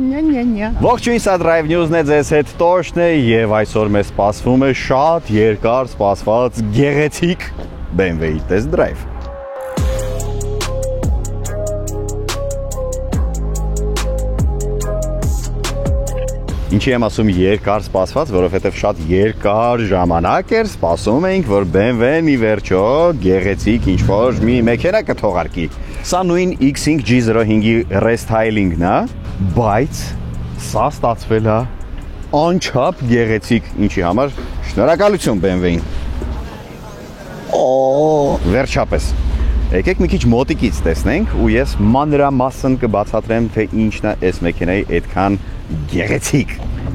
Ողջույն, սա Drive News-ն է, ձեզ հետ Տոշն է եւ այսօր մեզ սպասվում է շատ երկար սպասված գեղեցիկ BMW-ի test drive։ Ինչի եմ ասում երկար սպասված, որովհետև շատ երկար ժամանակ էր սպասում էինք, որ BMW-ն ի վերջո գեղեցիկ ինչ-որ մի մեքենա կթողարկի։ Սա նույն X5 G05-ի restyling-ն է, բայց սա ստացվել է անչափ գեղեցիկ, ինչի համար շնորհակալություն BMW-ին։ Վերջապես։ Եկեք մի քիչ մոտիկից տեսնենք ու ես մանրամասն կբացատրեմ, թե ինչն է այս մեքենայի այդքան գեղեցիկ։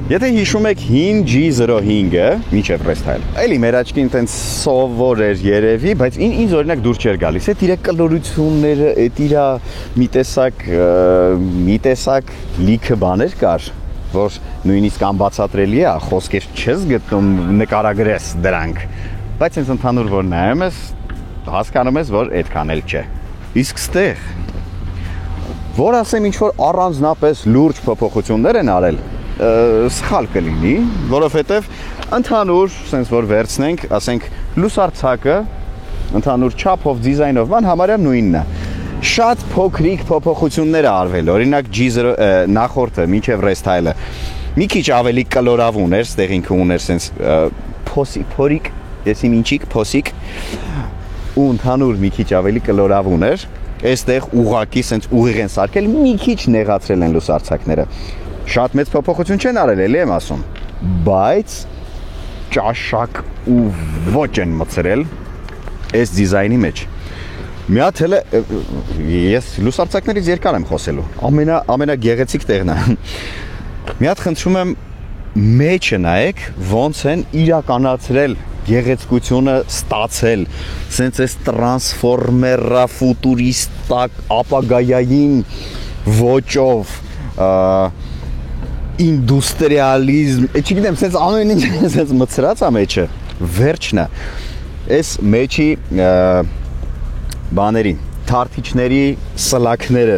Եթե հիշում եք հին G05-ը, մինչև restyling, էլի մեր աչքին տենց սովոր էր երևի, բայց ինձ օրինակ դուր չէր գալիս։ Այդ իր կլորությունները, այդ իր մի տեսակ լիքը բաներ կար, որ նույնիսկ անբացատրելի է, խոսքեր չես գտնում նկարագրես դրանք, բայց հենց ընդհանուր որ նայում ես, հասկանում ես, որ այդքան էլ չէ։ Իսկ ստեղ, որ ասեմ ինչ-որ առանձնապես լուրջ փոփոխություններ են արել, սխալ կլինի, որովհետև ընդհանուր, սենց որ վերցնենք, ասենք լուսարձակը, ընդհանուր չափով, դիզայնով, ման համարյա նույնն է։ Շատ փոքրիկ փոփոխություններ արվել, օրինակ նախորդը, մինչև restyling-ը, մի քիչ ավելի կլորավուն էր, ստեղ ինքը ուներ սենց փորիկ, եսի մինչիկ, փոսիկ, ու ընդհանուր մի քիչ ավելի կլորավուն էր, այստեղ ուղակի սենց ուղիղ են սարքել, մի քիչ նեղացրել են լուսարձակները։ Շատ մեծ փոփոխություն չեն արել, էլի եմ ասում, բայց ճաշակ ու ոչ են մցրել այս դիզայնի մեջ։ Մի հատ հələ ես լուսարձակներից երկար եմ խոսելու, ամենագեղեցիկ տեղն է։ Մի հատ խնդրում եմ մեջը նայեք, ոնց են իրականացրել գեղեցկությունը ստացել, սենց այս տրանսֆորմերա ֆուտուրիստա ապագայային ոճով, ինդուստրիալիզմ, չգիտեմ, սենց ամեն ինչ սենց մցրած է մեջը, վերջն է, այս մեջի բաներին, թարթիչների սլաքները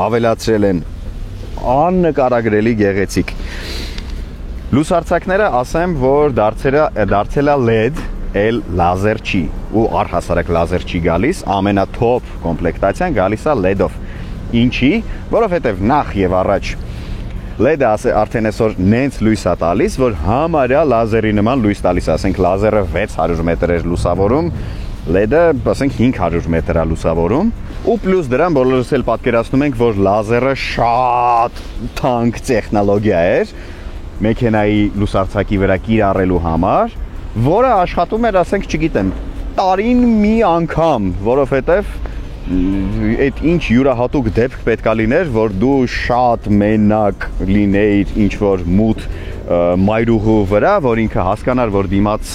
ավելացրել են աննկարագրելի գեղեցիկ։ Լուսարձակները ասեմ, որ դարձել է LED, էլ լազեր չի, ու առհասարակ լազեր չի գալիս, ամենաթոփ կոմպլեկտացիան գալիս է LED-ով։ Ինչի, որովհետև նախ եւ առաջ LED-ը արդեն այսօր նենց լույս է տալիս, որ համարյա լազերի նման լույս տալիս, ասենք լազերը 600 մետր էր լուսավորում, LED-ը, ասենք 500 մետր է լուսավորում, ու պլյուս դրան բոլորս էլ պատկերացնում ենք, որ լազերը շատ թանկ տեխնոլոգիա էր, մեքենայի լուսարձակի վրա կիրառելու համար, որը աշխատում էր, ասենք, չգիտեմ, տարին մի անգամ, որովհետև այդ ինչ յուրահատուկ դեպք պետք է լիներ, որ դու շատ մենակ լինեիր ինչ-որ մութ մայրուղու վրա, որ ինքը հասկանար, որ դիմաց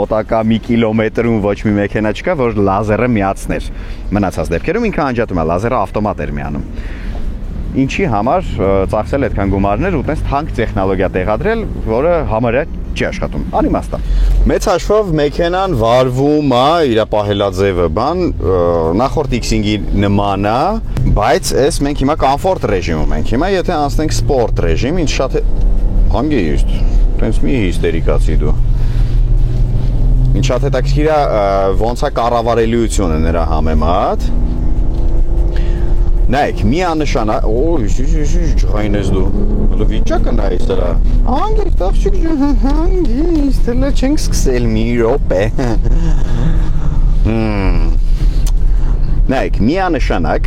մոտակա մի կիլոմետրում ոչ մի մեքենա չկա, որ լազերը միացներ։ Մնացած դեպքերում ինքը անջատում է, լազերը ավտոմատ էր միանում։ Ինչի համար ծախսել այդքան գումարներ ու տես թանկ տեխնոլոգիա տեղադրել, որը համարյա չի աշխատում։ Անիմաստ է։ Մեծ հաշվով մեքենան վարվում է, իր պահելաձևը բան, նախորդ X5-ի նման է, բայց այս մենք հիմա կոմֆորտ ռեժիմում ենք։ Հիմա եթե անցնենք սպորտ ռեժիմ, ինչ շատ է հանգիստ, տենց մի հիստերիկացի դու։ Ինչ շատ հետաքրքիր է, ոնց է կառավարելիությունը նրա համեմատ։ Նայեք, միանշան, ջղային ես դու, հլո վիճակը նայիս դրա, հանգիստ, աղջիկ հանգիստ, հլը չենք սկսել մի րոպե, նայեք, միանշանակ,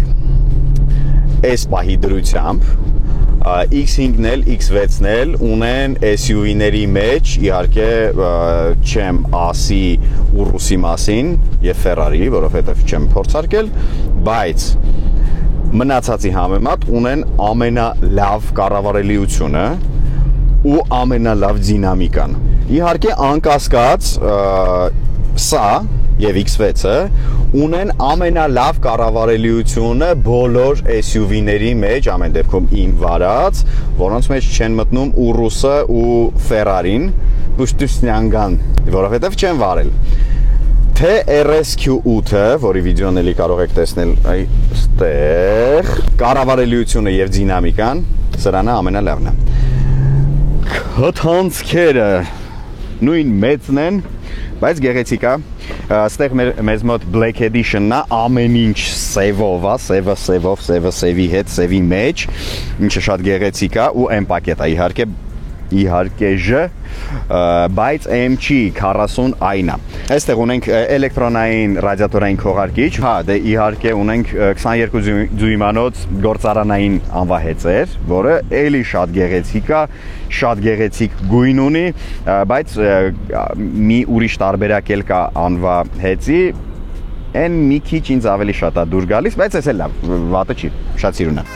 այս պահի դրությամբ, X5-ն էլ, X6-ն էլ ունեն SUV-ների մեջ, իհարկե չեմ ասի Urus-ի մասին և Ferrari, որովհետև չեմ փորձարկել, բայց մնացածի համեմատ ունեն ամենալավ կառավարելիությունը ու ամենալավ դինամիկան։ Իհարկե անկասկած սա եւ X6-ը ունեն ամենալավ կառավարելիությունը բոլոր SUV-ների մեջ, ամեն դեպքում իմ վարած, որոնց մեջ չեն մտնում Urus-ը ու Ferrari-ն, Պուշտուսնյանգան, որովհետև չեն վարել։ Թե RSQ8-ը, որի վիդեոն էլի կարող եք տեսնել այստեղ, կառավարելիությունը եւ դինամիկան, սրանը ամենալավն է։ Քթանցքերը նույն մեծն են, բայց գեղեցիկ է։ Այստեղ մեզ մոտ Black Edition-ն է, ամեն ինչ սևով է, սևը սևի հետ, սևի մեջ, ինչը շատ գեղեցիկ է ու այն պակետ է իհարկե բայց MG 40i-ն է։ Այստեղ ունենք էլեկտրոնային ռադիատորային քողարկիչ, հա, դե իհարկե ունենք 22 դյույմանոց գործարանային անվահեծեր, որը էլի շատ գեղեցիկ է, շատ գեղեցիկ գույն ունի, բայց մի ուրիշ տարբերակ էլ կա անվահեծի, այն մի քիչ ինձ ավելի շատ է դուր գալիս, բայց էս էլ լավ, վատը չի, շատ սիրուն է։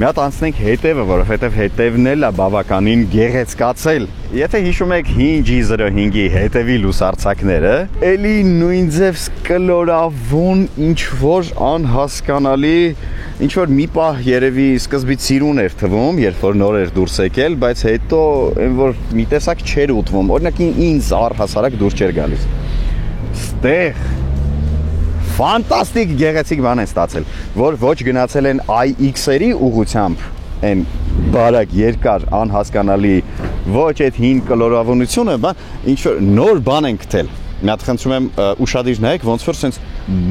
Մի հատ անցնենք հետևը, որովհետև հետևն էլ է բավականին գեղեցկացել։ Եթե հիշում եք 5G05-ի հետևի լուսարձակները, էլի նույն ձև կլորավուն ինչ-որ անհասկանալի, ինչ-որ մի պահ երևի սկզբից սիրուն էր թվում, երբ որ նոր էր դուրս եկել, բայց հետո այն որ մի տեսակ չէր ուտվում, օրինակ ինձ առհասարակ դուրս չէր գալիս։ Ստեղ ֆանտաստիկ գեղեցիկ բան են ստացել, որ ոչ գնացել են iX-երի ուղությամբ, այն բարակ երկար անհասկանալի, ոչ այդ հին կլորավունությունը, ինչ-որ նոր բան են գտել։ Մի հատ խնդրում եմ ուշադիր նայեք, ոնց որ սենց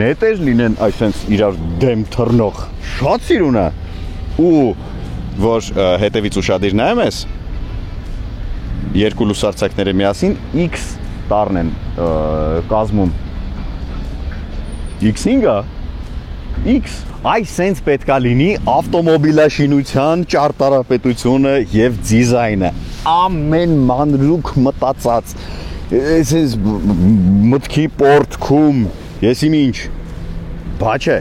նետեր լինեն այսպես իրար դեմ թռնող։ Շատ սիրուն է։ Ու որ հետևից ուշադիր նայեմ ես, երկու լուսարձակները միասին X տարն են կազմում։ X-ինգա, X, այս սենց պետքա լինի ավտոմոբիլաշինության ճարտարապետությունը և դիզայնը, ամեն մանրուք մտածած, սենց մտքի պորտքում, ես իմ ինչ, բա չէ,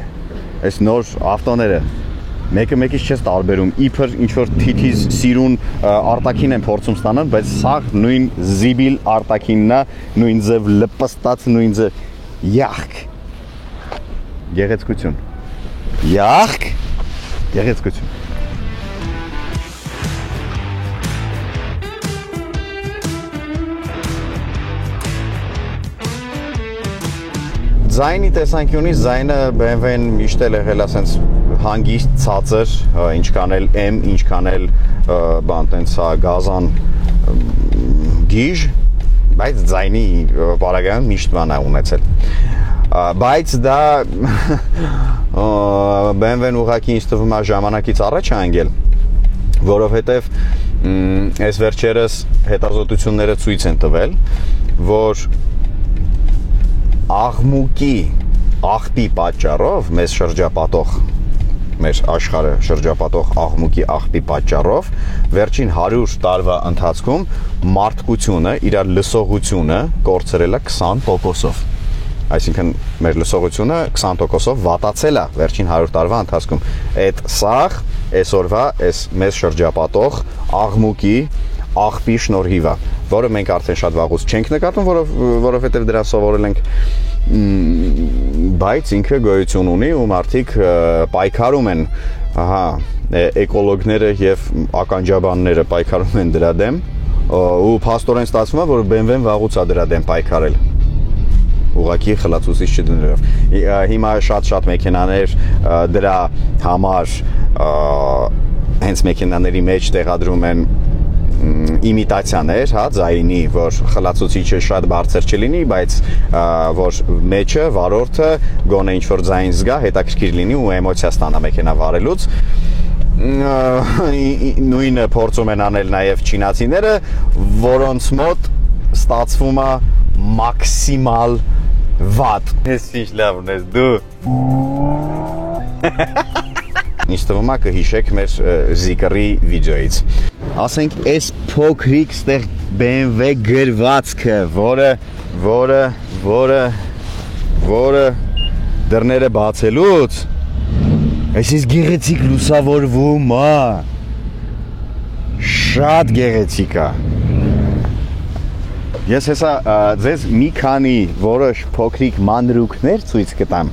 այս նոր ավտոները, մեկը մեկից չես տարբերում, իբր ինչ-որ թիթիզ սիրուն արտաքին են փորձում ստանան, բայց սաղ նույն զիբիլ արտաքինն է, նույն ձև լպստած, նույն ձև յախք, գեղեցկություն, յախք, գեղեցկություն։ Ձայնի տեսանկյունից ձայնը BMW-ն միշտ էլ եղել է սենց հանգիստ ցածր, ինչքան էլ M, ինչքան էլ բան տենց գազան գիժ, բայց ձայնի բարակայում միշտ բան է ունեցել։ Բայց դա BMW-ն ուղղակի ինձ թվում է ժամանակից առաջ է անգել, որովհետև այս վերջերս հետազոտությունները ցույց են տվել, որ աղմուկի աղբի պատճառով մեզ շրջապատող մեր աշխարհը շրջապատող աղմուկի աղբի պատճառով վերջին 100 տարվա ընթացքում մարդկությունը իր լսողությունը կորցրել է 20%-ով։ Այսինքն մեր լսողությունը 20%-ով վատացել է վերջին 100 տարվա ընթացքում։ Այդ սաղ այսօրվա այս մեզ շրջապատող աղմուկի աղբի շնորհիվ է, որը մենք արդեն շատ վաղուց չենք նկատում, որովհետև դրա սովորել ենք, բայց ինքը գոյություն ունի ու մարդիկ պայքարում են, ահա, էկոլոգները եւ ականջաբանները պայքարում են դրա դեմ, ու փաստորեն ստացվում է, որ BMW-ն վաղուց է դրա դեմ պայքարել։ Ուղղակի խլացուցիչ չդնելով։ Հիմա շատ մեքենաներ դրա համար հենց մեքենաների մեջ տեղադրում են իմիտացիաներ, հա, ձայնի, որ խլացուցիչը շատ բարձր չլինի, բայց որ մեջը, վարորդը գոնե ինչ-որ ձայն զգա, հետաքրքիր լինի ու էմոցիա ստանա մեքենա վարելուց։ Նույնը փորձում են անել նաև չինացիները, որոնց մոտ ստացվում է մաքսիմալ վատ։ Ես ինչ լավ ունես դու։ Ինձ թվում է կհիշեք մեր զիկրի վիդեոից։ Ասենք այս փոքրիկ ստեղ BMW գրվածքը, որը դռները բացելուց այսպես գեղեցիկ լուսավորվում է։ Շատ գեղեցիկ է։ Ես հեսա ձեզ մի քանի որոշ փոքրիկ մանրուքներ ցույց կտամ,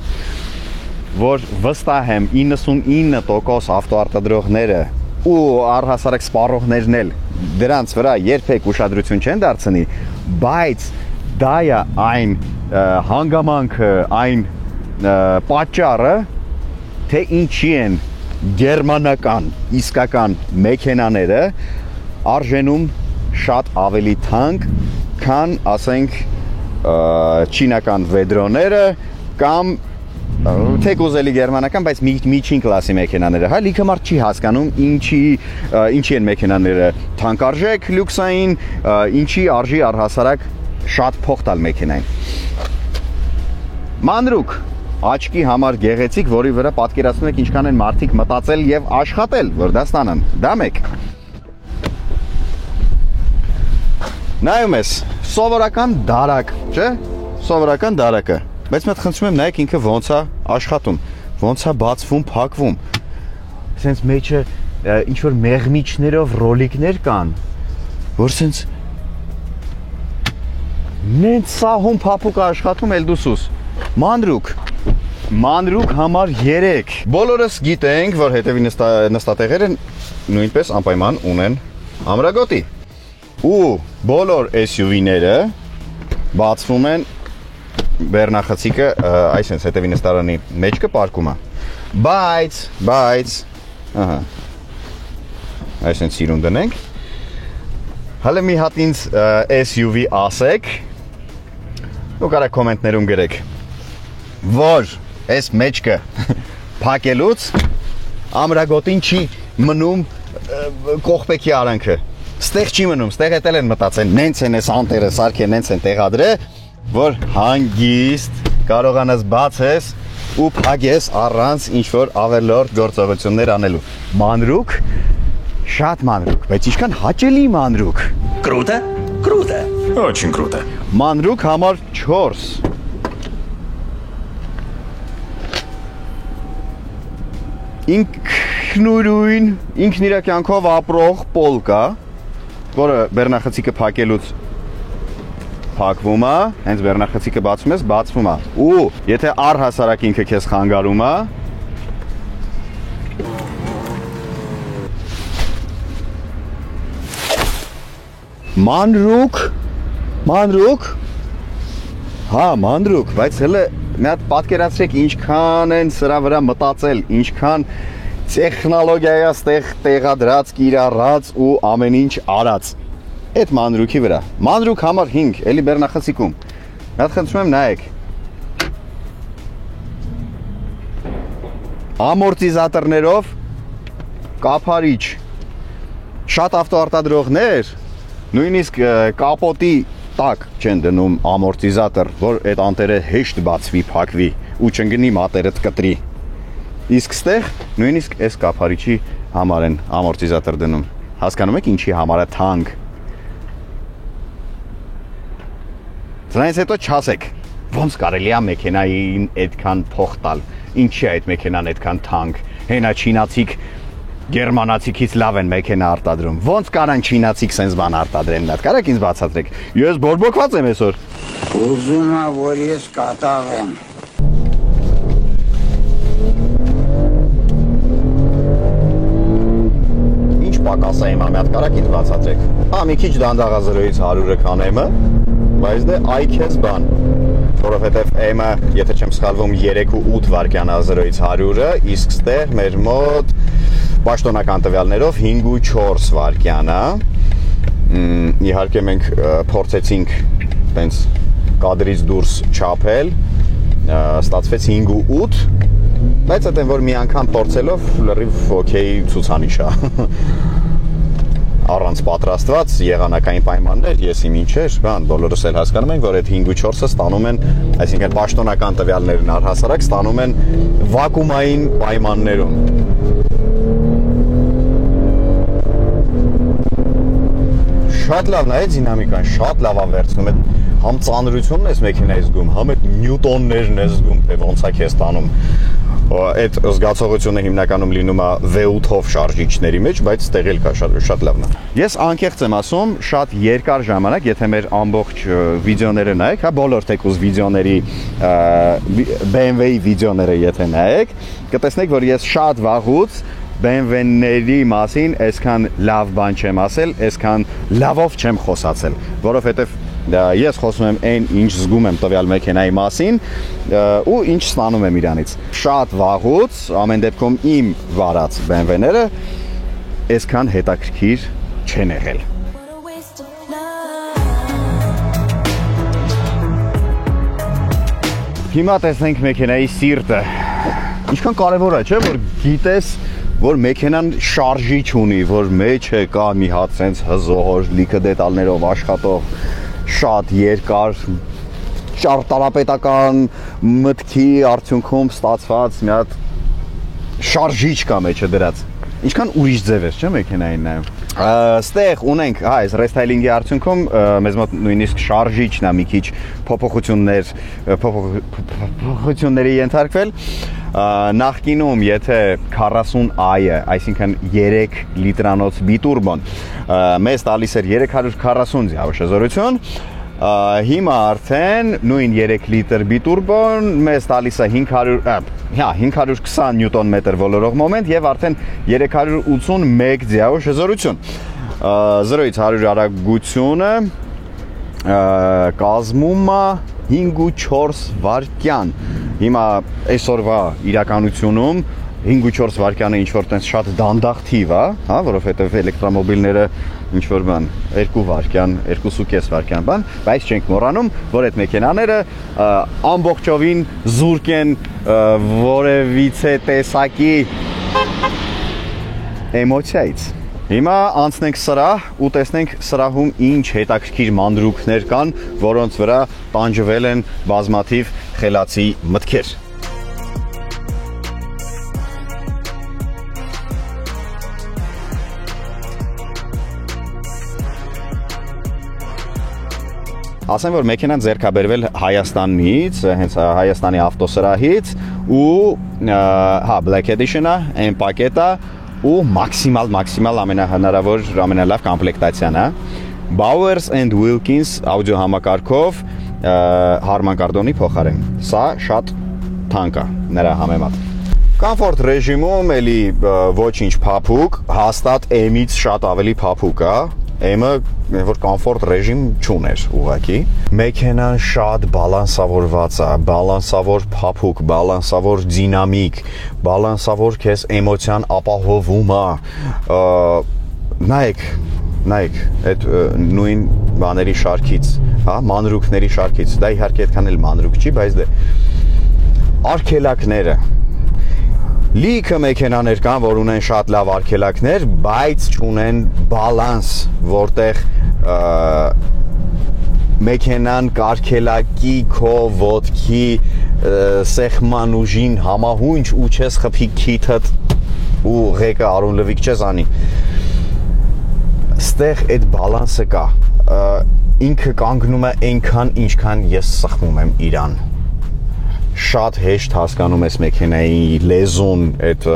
որ վստահ եմ 99% ավտոարտադրողները ու առհասարակ սպառողներն էլ դրանց վրա երբեք ուշադրություն չեն դարձնի, բայց դա է այն հանգամանքը, այն պատճառը, թե ինչի են գերմանական իսկական մեքենաները արժենում շատ ավելի թանկ, քան ասենք չինական վեդրոները կամ թե կուզելի գերմանական, բայց միջին կլասի մեքենաները, հա, լիքը մարդ չի հասկանում ինչի են մեքենաները թանկարժեք, լյուքսային, ինչի արժի առհասարակ շատ փող տալ մեքենային։ Մանրուք, աչքի համար գեղեցիկ, որի վրա պատկերացնում եք ինչքան են մարդիկ մտածել եւ աշխատել, որ դա ստանան, դա մեկ։ Նայում ես, սովորական դարակ, չէ՞, սովորական դարակը, բայց մեծ խնդրում եմ նայեք ինքը ոնց է աշխատում, ոնց է բացվում, փակվում։ Սենց մեջը ինչ որ մեղմիչներով ռոլիկներ կան, որ սենց նենց սահում փափուկ աշխատում էլ դուսուս։ Մանրուք համար 3։ Բոլորս գիտենք, որ հետևի նստատեղերը նույնպես անպայման ունեն ամրագոտի։ Ու բոլոր SUV-ները բացվում են բեռնախցիկը այսպես հետևի նստարանի մեջ կպարկում է, բայց, ահա, այսպես սիրուն դնենք, հələ մի հատ ինձ SUV ասեք, ու կարա կոմենտներում գրեք, որ այս մեջքը փակելուց ամրագոտին չի մնում կողպեքի արանքը, ստեղ չի մնում, ստեղ էտել են մտածեն, նենց են այս անտերը սարքեն, նենց են տեղադրե, որ հանգիստ կարողանաս բացես ու փակես առանց ինչ-որ ավելորդ գործողություններ անելու։ Մանրուք, շատ մանրուք, բայց ինչքան հաճելի մանրուք։ Круто? Круто. Очень круто. Մանրուք համար 4։ Ինքնուրույն, ինքն իր կյանքով ապրող պոլկա, որը բեռնախցիկը փակելուց փակվում է, հենց բեռնախցիկը բացում ես, բացվում է։ Ու եթե առհասարակ ինքը քեզ խանգարում է, մանրուք, հա, մանրուք, բայց հələ մի հատ պատկերացրեք ինչքան են սրա վրա մտածել, ինչքան տեխնոլոգիա ստեղ տեղադրած, կիրառած ու ամեն ինչ արած։ Այդ մանրուքի վրա, մանրուք համար 5, էլի բեռնախցիկում, մի հատ խնդրում եմ նայեք, ամորտիզատորներով կափարիչ, շատ ավտոարտադրողներ, նույնիսկ կապոտի տակ չեն դնում ամորտիզատոր, որ այդ անտերը հեշտ բացվի, փակվի ու չընկնի մատերդ կտրի, իսկ ստեղ նույնիսկ այս կափարիչի համար են ամորտիզատոր դնում, հասկանում եք ինչի համար է թանկ։ Դրանից հետո չասեք, ոնց կարելի է մեքենային այդքան փող տալ, ինչի է այդ մեքենան այդքան թանկ, հենա չինացիք, գերմանացիքից լավ են մեքենա արտադրում, ոնց կարան չինացիք սենց բան արտադրեն, նա կարեք ինձ բացատրեք, ես բորբոքված եմ այսօր։ Ուզում եմ, որ ես կատաղեմ։ Ինչ պակաս է հիմա, մի հատ կարակ ինձ բացատրեք։ Հա, մի քիչ դանդաղա 0-ից 100-ը կանեմը, բայց դե այ քեզ բան, որովհետև M-ը, եթե չեմ սխալվում, 3 ու 8 վայրկյան է 0-ից 100-ը, իսկ ստեղ մեր մոտ պաշտոնական տվյալներով 5 ու 4 վայրկյան է։ Իհարկե մենք փորձեցինք տենց կադրից դուրս չափել, ստացվեց 5 ու 8, բայց այդ որ մի անգամ փորձելով լրիվ օքեյ ցուցանիշ է։ Առանց պատրաստված եղանակային պայմաններ, ես իմ ինչեր, բան, բոլորս էլ հասկանում ենք, որ այդ 5 ու 4-ը ստանում են, այսինքն պաշտոնական տվյալներն առհասարակ ստանում են վակուումային պայմաններում։ Շատ լավն է դինամիկան, շատ լավ է վերցնում, այդ համ ծանրությունն ես մեքենայի զգում, համ այդ նյուտոններն ես զգում, թե ոնց է քեզ տանում։ Այդ զգացողությունը հիմնականում լինում է V8-ով շարժիչների մեջ, բայց ստեղ էլ կա շատ լավն է։ Ես անկեղծ եմ ասում, շատ երկար ժամանակ, եթե մեր ամբողջ վիդեոները նայեք, հա, բոլոր թեկուզ վիդեոների BMW-ի վիդեոները եթե նայեք, կտեսնեք, որ ես շատ վաղուց BMW-ների մասին այսքան լավ բան չեմ ասել, այսքան լավով չեմ խոսացել, որովհետև ես խոսում եմ այն, ինչ զգում եմ տվյալ մեքենայի մասին ու ինչ ստանում եմ իրանից։ Շատ վաղուց, ամեն դեպքում իմ վարած BMW-ները այսքան հետաքրքիր չեն եղել։ Հիմա տեսնենք մեքենայի սիրտը։ Ինչքան կարևոր է, չէ՞, որ գիտես, որ մեքենան շարժիչ ունի, որ մեջը կա մի հատ սենց հզոր, լիքը դետալներով աշխատող, շատ երկար ճարտարապետական մտքի արդյունքում ստացված մի հատ շարժիչ կա մեջը դրած։ Ինչքան ուրիշ ձև է, չէ՞ մեքենային նայում։ Ստեղ ունենք, այս ռեսթայլինգի արդյունքում մեզ մոտ նույնիսկ շարժիչն է մի քիչ փոփոխությունների ենթարկվել։ Նախկինում եթե 40i-ը, այսինքն 3 լիտրանոց բիտուրբոն, մեզ տալիս էր 340 ձիավոշ հզորություն, հիմա արդեն նույն 3 լիտր բիտուրբոն մեզ տալիս է 520 նյուտոն մետր ոլորող մոմենտ եւ արդեն 381 ձիավոշ հզորություն։ 0-ից 100 արագությունը կազմում է 5.4 վայրկյան։ Հիմա այսօրվա իրականությունում 5.4 վայրկյանը ինչ որ տենց շատ դանդաղ թիվ է, հա, որովհետև էլեկտրոմոբիլները ինչ որ բան 2 վայրկյան, 2.5 վայրկյան բան, բայց չենք մոռանում, որ այդ մեքենաները ամբողջովին զուրկ են որևիցե տեսակի էմոցիայից։ Հիմա անցնենք սրահ ու տեսնենք սրահում ինչ հետաքրքիր մանրուքներ կան, որոնց վրա տանջվել են բազմաթիվ խելացի մտքեր։ Ասեմ, որ մեքենան ձեռքաբերվել Հայաստանից, հենց Հայաստանի ավտոսրահից ու Black Edition-ը, այն պակետը ու մաքսիմալ ամենահնարավոր ամենալավ կոմպլեկտացիան է։ Bowers and Wilkins աուդիո համակարգով հարման կարդոնի փոխարեն։ Սա շատ թանկ է նրա համեմատ։ Կոմֆորտ ռեժիմում էլի ոչինչ փափուկ, հաստատ M-ից շատ ավելի փափուկ է։ M-ը որ կոմֆորտ ռեժիմ չուներ ուղղակի։ Մեքենան շատ բալանսավորված է, բալանսավոր փափուկ, բալանսավոր դինամիկ, բալանսավոր քեզ էմոցիան ապահովում է։ Նայեք, այդ նույն բաների շարքից, հա, մանրուքների շարքից։ Դա իհարկե այդքան էլ մանրուք չի, բայց դե արգելակները Լիքը մեքենաներ կան, որ ունեն շատ լավ արգելակներ, բայց չունեն բալանս, որտեղ մեքենան կարգելակի քո ոտքի սեղման ուժին համահունչ ու չես խփի քիթդ ու ղեկը արուն լվիկ չես անի։ Ստեղ այդ բալանսը կա, ինքը կանգնում է այնքան, ինչքան ես սխմում եմ իրան։ Շատ հեշտ հասկանում ես մեքենայի լեզուն, այդ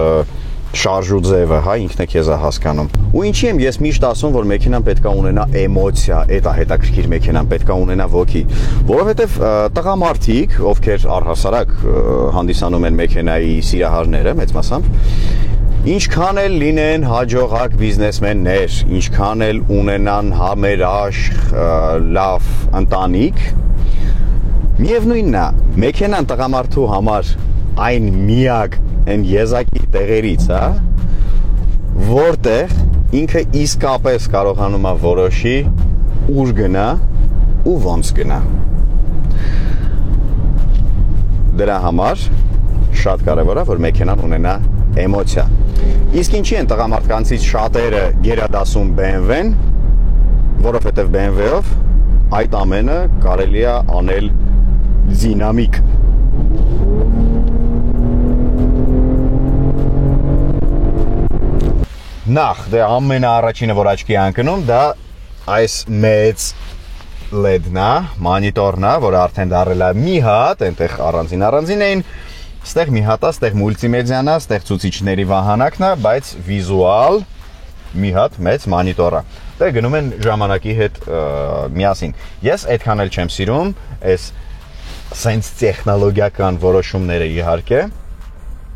շարժու ձևը, հա, ինքն է քեզ է հասկանում։ Ու ինչի եմ ես միշտ ասում, որ մեքենան պետքա ունենա էմոցիա, այդ է հետաքրքիր մեքենան պետքա ունենա ոգի, որովհետև տղամարդիկ, ովքեր առհասարակ հանդիսանում են մեքենայի սիրահարները մեծ մասամբ, ինչքան էլ լինեն հաջողակ բիզնեսմեններ, ինչքան էլ ունենան համերաշխ լավ ընտանիք, միևնույնն է, մեքենան տղամարդու համար այն միակ այն եզակի տեղերից է, որտեղ ինքը իսկապես կարողանում է որոշի ուր գնա ու ոնց գնա։ Դրա համար շատ կարևոր է, որ մեքենան ունենա էմոցիա։ Իսկ ինչի են տղամարդկանցից շատերը գերադասում BMW-ն, որովհետև BMW-ով այդ ամենը կարելի է անել դինամիկ։ Նախ, դե ամենաառաջինը, որ աչքի ընկնում, դա այս մեծ LED-ն է, մոնիտորն է, որը արդեն դարել է մի հատ, այնտեղ առանձին էին, ստեղ մի հատ է, ստեղ մուլտիմեդիան է, ստեղ ցուցիչների վահանակն է, բայց վիզուալ մի հատ մեծ մոնիտոր է։ Դե գնում են ժամանակի հետ միասին։ Ես այդքան էլ չեմ սիրում այս սենց տեխնոլոգիական որոշումները իհարկե,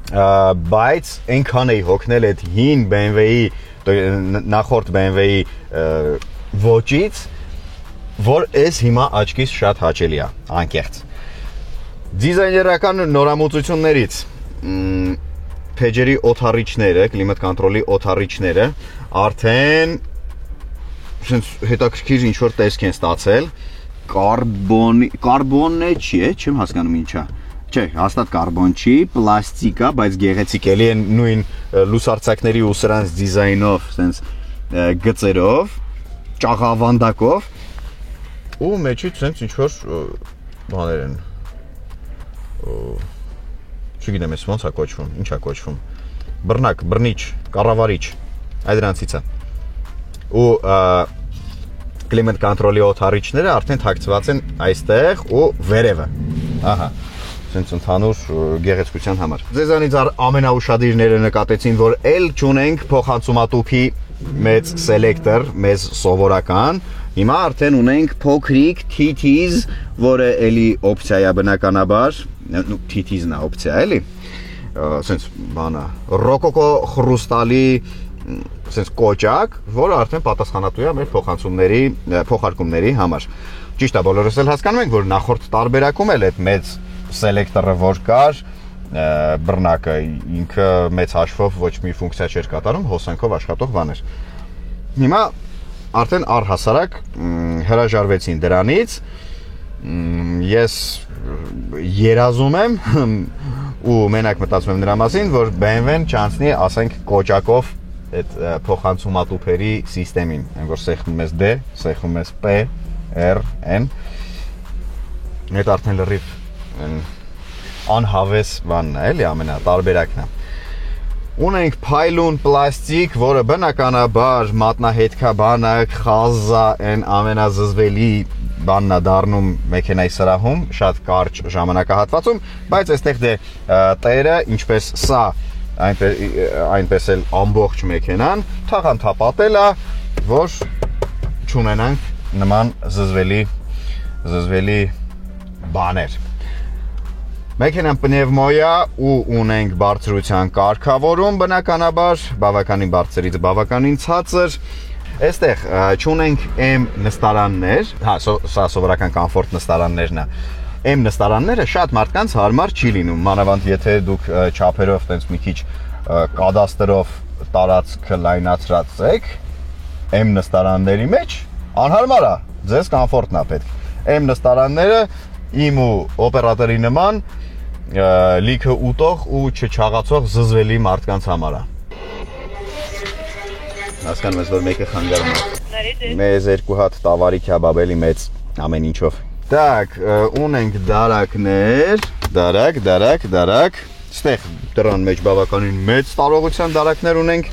բայց այնքան էի հոգնել այդ հին BMW-ի նախորդ BMW-ի ոճից, որ այս հիմա աչքիս շատ հաճելի է, անկեղծ։ Դիզայներական նորամուծություններից փեջերի օթառիչները, կլիմատ կոնտրոլի օթառիչները արդեն հետաքրքիր ինչ-որ տեսք են ստացել, կարբոնը չի է, չեմ հասկանում ինչա։ Չէ, հաստատ կարբոն չի, պլաստիկ է, բայց գեղեցիկ էլի են նույն լուսարձակների ու սրանց դիզայնով, սենց գծերով, ճաղավանդակով ու մեջից սենց ինչ-որ բաներ են։ Չգիտեմ, ես ոնց է կոչվում, ինչ է կոչվում։ Բռնակ, բռնիչ, կառավարիչ, այդ դրանցից է։ Ու կլիմատ կոնտրոլի օթառիչները արդեն թաքցված են այստեղ ու վերևը։ Ահա։ Սենց ընդհանուր գեղեցկության համար։ Ձեզանից ամենաուշադիրները նկատեցին, որ էլ չունենք փոխանցումատուփի մեծ սելեկտոր, մեծ սովորական։ Հիմա արդեն ունենք փոքրիկ TTs, որը էլի օպցիա է բնականաբար, TTs-ն է օպցիա, էլի։ Սենց բանա, ռոկոկո խրուստալի սենց կոճակ, որը արդեն պատասխանատու է մեր փոխարկումների համար։ Ճիշտ է, բոլորս էլ հասկանում ենք, որ նախորդ տարբերակում էլ այդ մեծ սելեկտորը որ կար, բռնակը ինքը մեծ հաշվով ոչ մի ֆունկցիա չէր կատարում, հոսանքով աշխատող բան էր։ Հիմա արդեն առհասարակ հրաժարվեցին դրանից, ես երազում եմ ու մենակ մտածում եմ նրա մասին, որ BMW-ն չանցնի, ասենք, կոճակով այդ փոխանցումատուփերի սիստեմին, այն որ սեղմում ես D, սեղմում ես P, R, N, այդ արդեն լրիվ անհավես բանն է, էլի ամենատարբերակն է։ Ունենք փայլուն պլաստիկ, որը բնականաբար մատնահետքաբանակ, խազա են ամենազզվելի բանն է դառնում մեքենայի սրահում, շատ կարճ ժամանակահատվածում, բայց այստեղ դե տերը, ինչպես սա, այնպես էլ ամբողջ մեքենան թաղանթապատել է, որ չունենանք նման զզվելի բաներ։ Մեքենան պնևմոյա ու ունենք բարձրության կարգավորում, բնականաբար, բավականին բարձրից բավականին ցածր։ Այստեղ չունենք M նստարաններ, հա, սա սովորական կոմֆորտ նստարաններն է։ M նստարանները շատ մարդկանց հարմար չի լինում, մանավանդ եթե դուք չափերով տենց մի քիչ կադաստրով տարածքը լայնացրած եք, M նստարանների մեջ անհարմար է, ձեզ կոմֆորտն է պետք։ M նստարանները իմ ու օպերատորի նման լիքը ուտող ու չչաղացող զզվելի մարդկանց համար է։ Հասկանում ես, որ մեկը խանգարում է։ Մեզ 2 հատ տավարի քյաբաբելի մեծ ամեն ինչով։ Так, ունենք դարակներ, դարակ։ Ստեղ դրան մեջ բավականին մեծ տարողության դարակներ ունենք։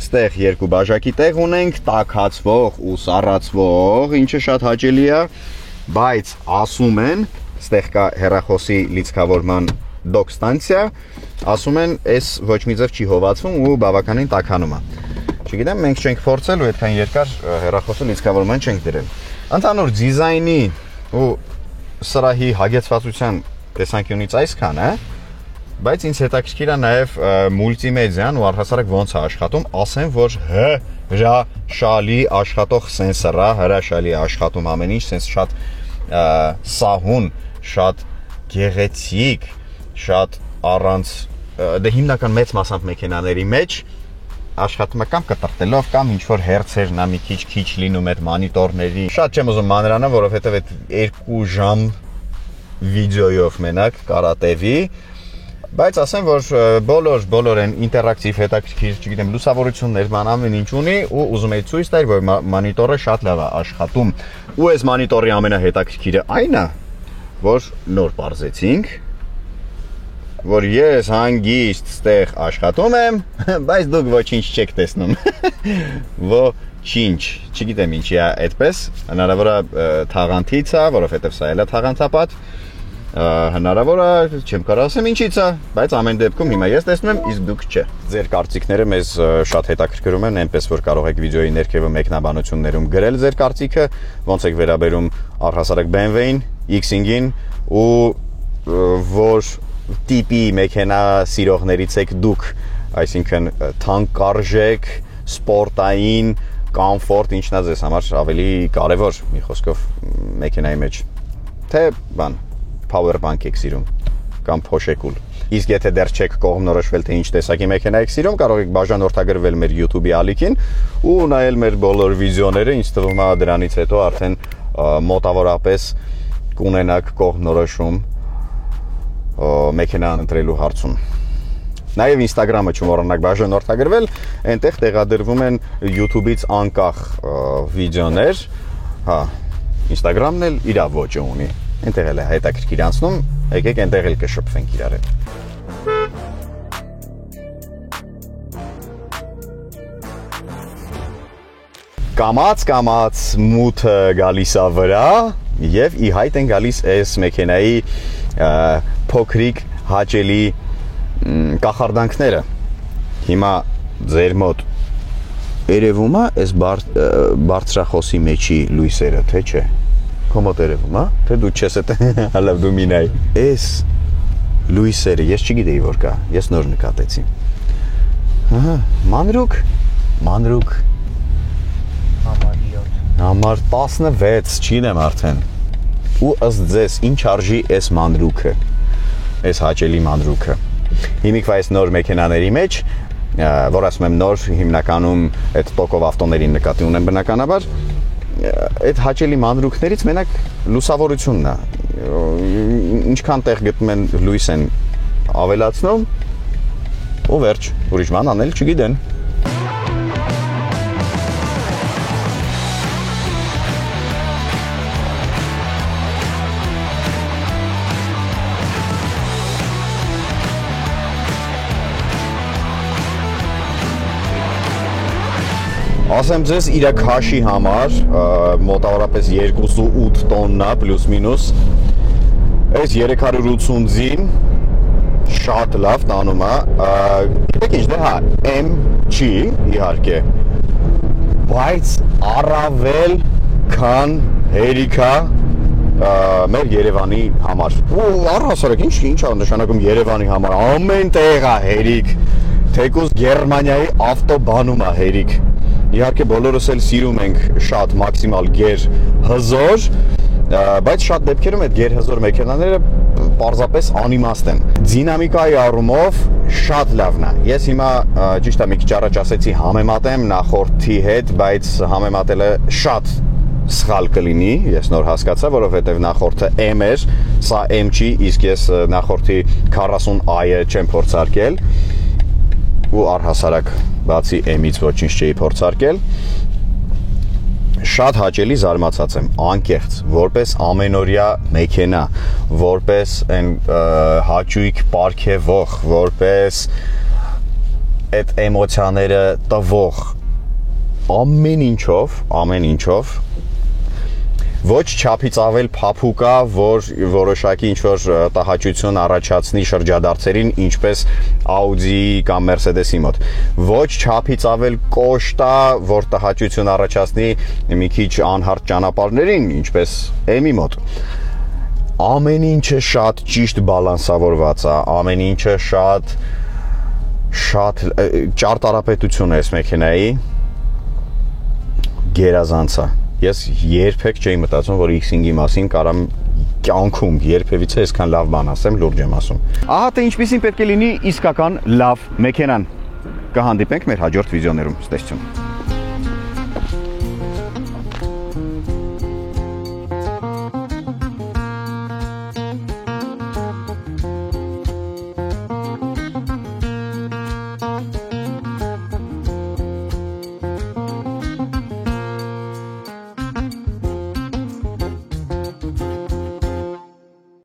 Ստեղ 2 բաժակի տեղ ունենք, տաքացվող ու սառացվող, ինչը շատ հաճելի է, բայց ասում են, ստեղ կա հեռախոսի լիցքավորման դոկ ստանցիա, ասում են, այս ոչ մի ձև չի հովացվում ու բավականին տաքանում է։ Չգիտեմ, մենք չենք փորձել ու այդքան երկար հեռախոսի լիցքավորման չենք դրել։ Ընդհանուր դիզայնի ու սրահի հագեցվածության տեսանկյունից այսքան է, բայց ինձ հետաքրքիր է նաև մուլտիմեդիան ու առհասարակ ոնց է աշխատում, ասեմ, որ հրաշալի աշխատող սենսոր է, հրաշալի աշխատում ամեն ինչ, սենց շատ սահուն, շատ գեղեցիկ, շատ առանց դե հիմնական մեծ մասամբ մեքենաների մեջ աշխատում է կամ կտրտելով կամ ինչ-որ հերցեր նա մի քիչ լինում այդ մանիտորների։ Շատ չեմ ուզում մանրանալ, որովհետև այդ 2 ժամ վիդեոյով մենակ կարատևի, բայց ասեմ, որ բոլոր են ինտերակտիվ, հետաքրքիր, չգիտեմ, լուսավորություններ, բան ամեն ինչ ունի ու ուզում եի ցույց տալ, որ մանիտորը շատ լավ է աշխատում։ Ու այս մանիտորի ամենահետաքրքիրը այն է, որ նոր բարձեցինք, որ ես հանգիստ ստեղ աշխատում եմ, բայց դուք ոչինչ չեք տեսնում։ Ոչինչ, չգիտեմ ինչի է այդպես, հնարավոր է թաղանթից է, որովհետև սա էլ է թաղանթապատ, հնարավոր է, չեմ կարող ասեմ ինչից է, բայց ամեն դեպքում հիմա ես տեսնում եմ, իսկ դուք չէ։ Ձեր կարծիքները մեզ շատ հետաքրքրում են, այնպես որ կարող եք վիդեոյի ներքևը մեկնաբանություններում գրել ձեր կարծիքը, ոնց եք վերաբերում առհասարակ BMW-ին, X-ին ու որ տիպի մեքենա սիրողներից եք դուք, այսինքն թանկարժեք, սպորտային, կոմֆորտ, ինչն է ձեզ համար ավելի կարևոր, մի խոսքով մեքենայի մեջ, թե բան, power bank եք սիրում կամ փոշեկուլ։ Իսկ եթե դեռ չեք կողմնորոշվել, թե ինչ տեսակի մեքենա եք սիրում, կարող եք բաժանորդագրվել մեր YouTube-ի ալիքին ու նայել մեր բոլոր վիդեոները, ինձ թվում է դրանից հետո արդեն մոտավորապես կունենաք կողմնորոշում մեքենա ընտրելու հարցում։ Նաև Instagram-ը չմոռանաք բաժանորդագրվել, այնտեղ տեղադրվում են YouTube-ից անկախ վիդեոներ, հա, Instagram-ն էլ իր ոճը ունի, այնտեղ էլ է հետաքրքիր անցնում, եկեք այնտեղ էլ կշփվենք իրար հետ։ Կամաց մութը գալիս է վրա եւ ի հայտ են գալիս այս մեքենայի փոքրիկ հաճելի կախարդանքները։ Հիմա ձեր մոտ երևում է այս բարձրախոսի մեջի լույսերը, թե չէ։ Քո մոտ երևում է, թե դու չես այդ հալավ դու մինայ։ Այս լույսերը ես չգիտեի որ կա, ես նոր նկատեցի։ Ահա, մանրուք Համար 16 չինեմ արդեն։ Ու ըստ ձեզ ինչ արժի այս մանրուքը, այս հաճելի մանրուքը։ Հիմիկվա այս նոր մեքենաների մեջ, որ ասում եմ նոր, հիմնականում այդ տոկով ավտոներին նկատի ունեմ բնականաբար, այդ հաճելի մանրուքներից մենակ լուսավորությունն է։ Ինչքան տեղ գտնում են լույս են ավելացնում, ու վերջ, ուրիշ բան անել չգիտեն։ Ասեմ ձեզ իր քաշի համար մոտավորապես 2.8 տոննա պլյուս մինուս այս 380-ին շատ լավ տանում է, գիտեք ինչ դե հա, M չի իհարկե, բայց առավել քան հերիքա մեր Երևանի համար։ Ու առհասարակ ինչ է նշանակում Երևանի համար, ամեն տեղ է հերիք, թեկուզ Գերմանիայի ավտոբանում է հերիք։ Իհարկե բոլորս էլ սիրում ենք շատ մաքսիմալ գեր հզոր, բայց շատ դեպքերում այդ գեր հզոր մեքենաները պարզապես անիմաստ են։ Դինամիկայի առումով շատ լավն է։ Ես հիմա ճիշտ է մի քիչ առաջ ասեցի համեմատեմ նախորդի հետ, բայց համեմատելը շատ սխալ կլինի, ես նոր հասկացա, որովհետև նախորդը M էր, սա M չի, իսկ ես նախորդի 40i-ը չեմ փորձարկել ու առհասարակ բացի M-ից ոչինչ չէի փորձարկել, շատ հաճելի զարմացած եմ, անկեղծ, որպես ամենօրյա մեքենա, որպես այն հաճույք պարգևող, որպես այդ էմոցիաները տվող, ամեն ինչով, ոչ չափից ավել փափուկա, որ որոշակի ինչ-որ տհաճություն առաջացնի շրջադարձերին, ինչպես Audi կամ Mercedes-ի մոտ։ Ոչ չափից ավել կոշտա, որ տհաճություն առաջացնի մի քիչ անհարթ ճանապարհներին, ինչպես M-ի մոտ։ Ամեն ինչը շատ ճիշտ բալանսավորված է, ամեն ինչը շատ ճարտարապետություն է այս մեքենայի, գերազանց է։ Ես երբեք չէի մտածում, որ X-ing-ի մասին կարամ կյանքում երբևիցե այսքան լավ բան ասեմ, լուրջ եմ ասում։ Ահա թե ինչպեսին պետք է լինի իսկական լավ մեքենան։ Կհանդիպենք մեր հաջորդ վիդեոներում։ Ստեսություն։